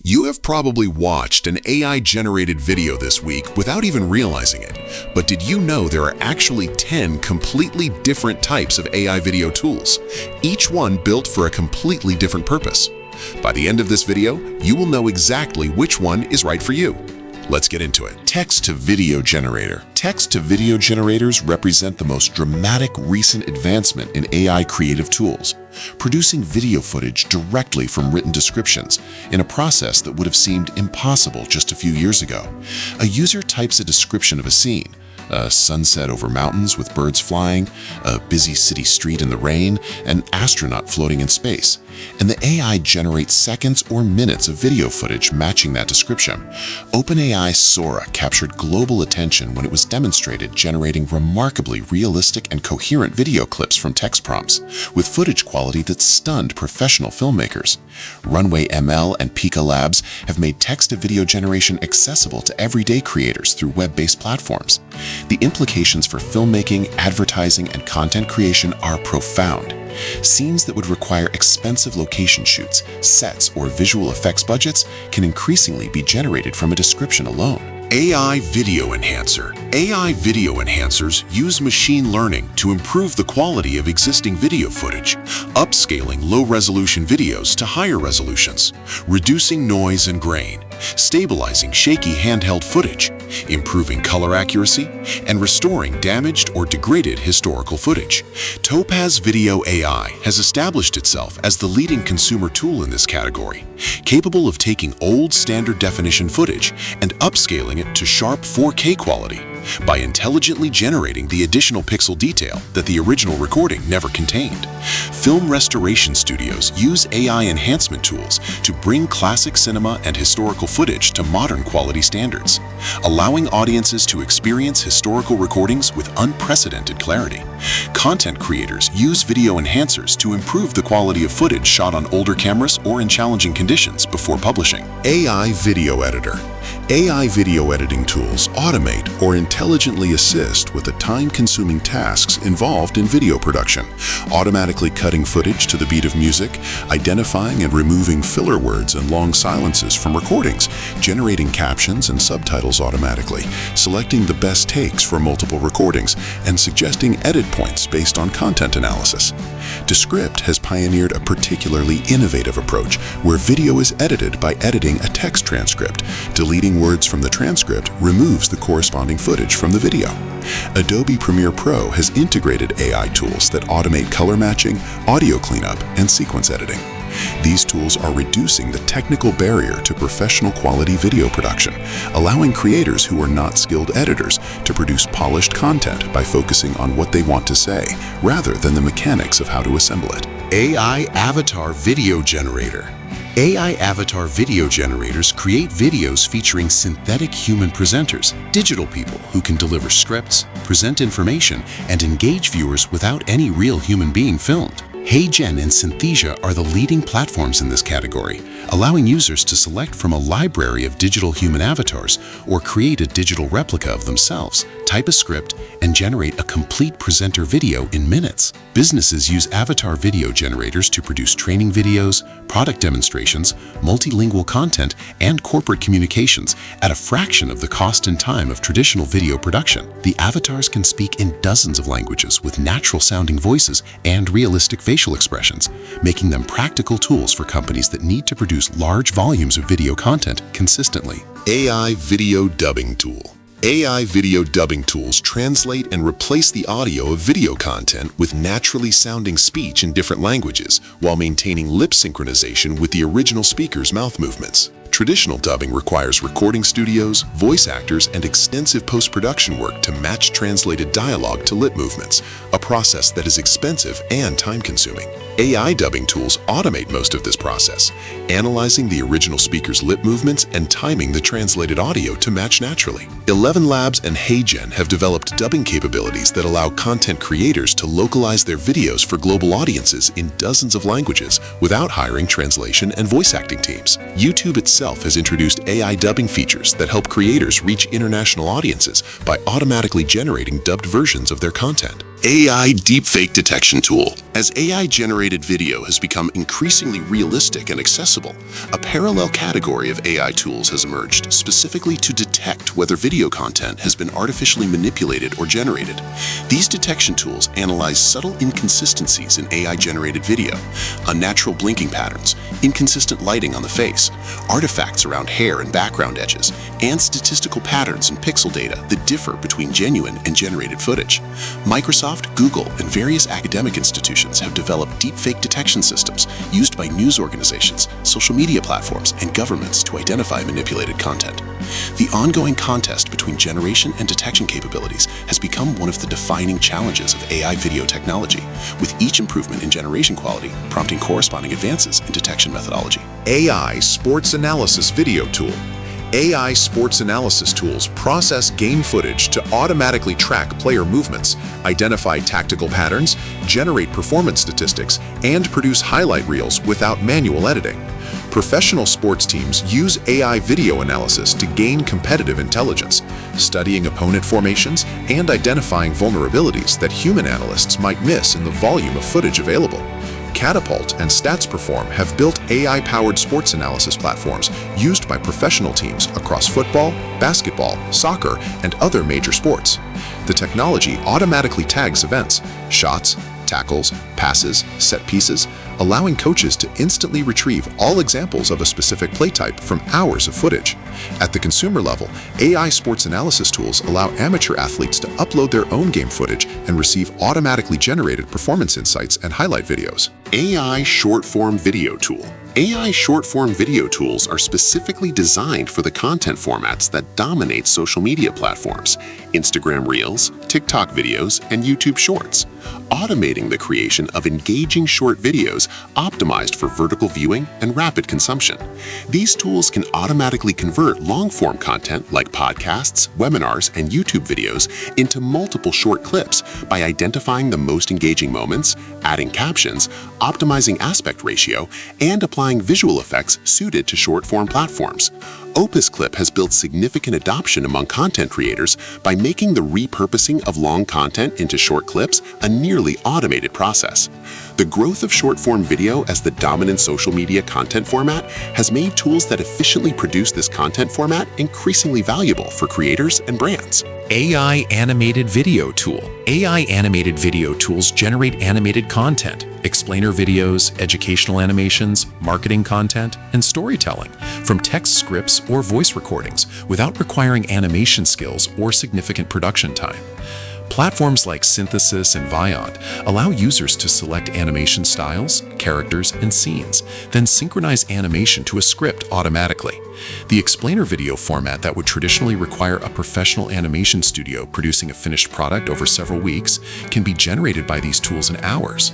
You have probably watched an AI-generated video this week without even realizing it. But did you know there are actually 10 completely different types of AI video tools, each one built for a completely different purpose? By the end of this video, you will know exactly which one is right for you. Let's get into it. Text-to-video generator. Text-to-video generators represent the most dramatic recent advancement in AI creative tools, producing video footage directly from written descriptions in a process that would have seemed impossible just a few years ago. A user types a description of a scene, a sunset over mountains with birds flying, a busy city street in the rain, an astronaut floating in space, and the AI generates seconds or minutes of video footage matching that description. OpenAI's Sora captured global attention when it was demonstrated generating remarkably realistic and coherent video clips from text prompts, with footage quality that stunned professional filmmakers. Runway ML and Pika Labs have made text-to-video generation accessible to everyday creators through web-based platforms. The implications for filmmaking, advertising, and content creation are profound. Scenes that would require expensive location shoots, sets, or visual effects budgets can increasingly be generated from a description alone. AI Video Enhancer. AI video enhancers use machine learning to improve the quality of existing video footage, upscaling low-resolution videos to higher resolutions, reducing noise and grain, stabilizing shaky handheld footage, improving color accuracy, and restoring damaged or degraded historical footage. Topaz Video AI has established itself as the leading consumer tool in this category, capable of taking old standard definition footage and upscaling it to sharp 4K quality by intelligently generating the additional pixel detail that the original recording never contained. Film restoration studios use AI enhancement tools to bring classic cinema and historical footage to modern quality standards, allowing audiences to experience historical recordings with unprecedented clarity. Content creators use video enhancers to improve the quality of footage shot on older cameras or in challenging conditions before publishing. AI Video Editor. AI video editing tools automate or intelligently assist with the time-consuming tasks involved in video production, automatically cutting footage to the beat of music, identifying and removing filler words and long silences from recordings, generating captions and subtitles automatically, selecting the best takes for multiple recordings, and suggesting edit points based on content analysis. Descript has pioneered a particularly innovative approach where video is edited by editing a text transcript. Deleting words from the transcript removes the corresponding footage from the video. Adobe Premiere Pro has integrated AI tools that automate color matching, audio cleanup, and sequence editing. These tools are reducing the technical barrier to professional quality video production, allowing creators who are not skilled editors to produce polished content by focusing on what they want to say, rather than the mechanics of how to assemble it. AI Avatar Video Generator. AI avatar video generators create videos featuring synthetic human presenters, digital people who can deliver scripts, present information, and engage viewers without any real human being filmed. HeyGen and Synthesia are the leading platforms in this category, allowing users to select from a library of digital human avatars or create a digital replica of themselves, type a script, and generate a complete presenter video in minutes. Businesses use avatar video generators to produce training videos, product demonstrations, multilingual content, and corporate communications at a fraction of the cost and time of traditional video production. The avatars can speak in dozens of languages with natural-sounding voices and realistic facial expressions, making them practical tools for companies that need to produce large volumes of video content consistently. AI Video Dubbing Tool. AI video dubbing tools translate and replace the audio of video content with naturally sounding speech in different languages while maintaining lip synchronization with the original speaker's mouth movements. Traditional dubbing requires recording studios, voice actors, and extensive post-production work to match translated dialogue to lip movements, a process that is expensive and time-consuming. AI dubbing tools automate most of this process, analyzing the original speaker's lip movements and timing the translated audio to match naturally. 11 Labs and HeyGen have developed dubbing capabilities that allow content creators to localize their videos for global audiences in dozens of languages without hiring translation and voice acting teams. YouTube itself has introduced AI dubbing features that help creators reach international audiences by automatically generating dubbed versions of their content. AI Deepfake Detection Tool. As AI-generated video has become increasingly realistic and accessible, a parallel category of AI tools has emerged specifically to detect whether video content has been artificially manipulated or generated. These detection tools analyze subtle inconsistencies in AI-generated video, unnatural blinking patterns, inconsistent lighting on the face, artifacts around hair and background edges, and statistical patterns in pixel data that differ between genuine and generated footage. Microsoft, Google, and various academic institutions have developed deepfake detection systems used by news organizations, social media platforms, and governments to identify manipulated content. The ongoing contest between generation and detection capabilities has become one of the defining challenges of AI video technology, with each improvement in generation quality prompting corresponding advances in detection methodology. AI Sports Analysis Video Tool. AI sports analysis tools process game footage to automatically track player movements, identify tactical patterns, generate performance statistics, and produce highlight reels without manual editing. Professional sports teams use AI video analysis to gain competitive intelligence, studying opponent formations and identifying vulnerabilities that human analysts might miss in the volume of footage available. Catapult and StatsPerform have built AI-powered sports analysis platforms used by professional teams across football, basketball, soccer, and other major sports. The technology automatically tags events, shots, tackles, passes, set pieces, allowing coaches to instantly retrieve all examples of a specific play type from hours of footage. At the consumer level, AI sports analysis tools allow amateur athletes to upload their own game footage and receive automatically generated performance insights and highlight videos. AI Short-Form Video Tool. AI short-form video tools are specifically designed for the content formats that dominate social media platforms, Instagram Reels, TikTok videos, and YouTube Shorts, automating the creation of engaging short videos optimized for vertical viewing and rapid consumption. These tools can automatically convert long-form content like podcasts, webinars, and YouTube videos into multiple short clips by identifying the most engaging moments, adding captions, optimizing aspect ratio, and applying visual effects suited to short-form platforms. Opus Clip has built significant adoption among content creators by making the repurposing of long content into short clips a nearly automated process. The growth of short-form video as the dominant social media content format has made tools that efficiently produce this content format increasingly valuable for creators and brands. AI Animated Video Tool. AI animated video tools generate animated content, explainer videos, educational animations, marketing content, and storytelling from text scripts or voice recordings without requiring animation skills or significant production time. Platforms like Synthesis and Vyond allow users to select animation styles, characters, and scenes, then synchronize animation to a script automatically. The explainer video format that would traditionally require a professional animation studio producing a finished product over several weeks can be generated by these tools in hours.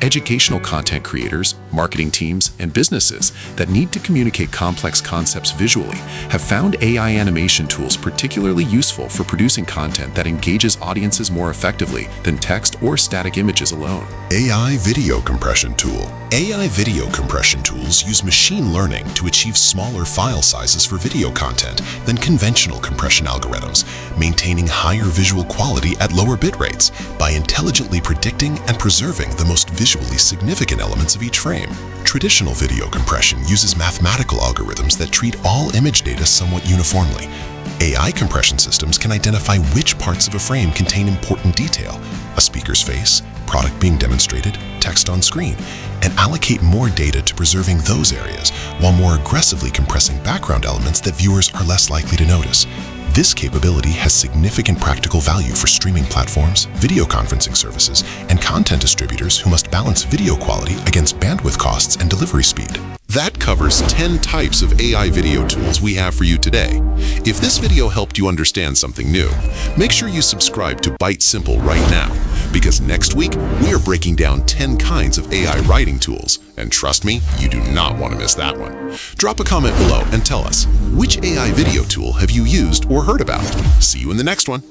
Educational content creators, marketing teams, and businesses that need to communicate complex concepts visually have found AI animation tools particularly useful for producing content that engages audiences more effectively than text or static images alone. AI Video Compression Tool. AI video compression tools use machine learning to achieve smaller file sizes for video content than conventional compression algorithms, maintaining higher visual quality at lower bit rates by intelligently predicting and preserving the most visually significant elements of each frame. Traditional video compression uses mathematical algorithms that treat all image data somewhat uniformly. AI compression systems can identify which parts of a frame contain important detail, a speaker's face, product being demonstrated, text on screen, and allocate more data to preserving those areas, while more aggressively compressing background elements that viewers are less likely to notice. This capability has significant practical value for streaming platforms, video conferencing services, and content distributors who must balance video quality against bandwidth costs and delivery speed. That covers 10 types of AI video tools we have for you today. If this video helped you understand something new, make sure you subscribe to ByteSimple right now, because next week we are breaking down 10 kinds of AI writing tools. And trust me, you do not want to miss that one. Drop a comment below and tell us, which AI video tool have you used or heard about? See you in the next one.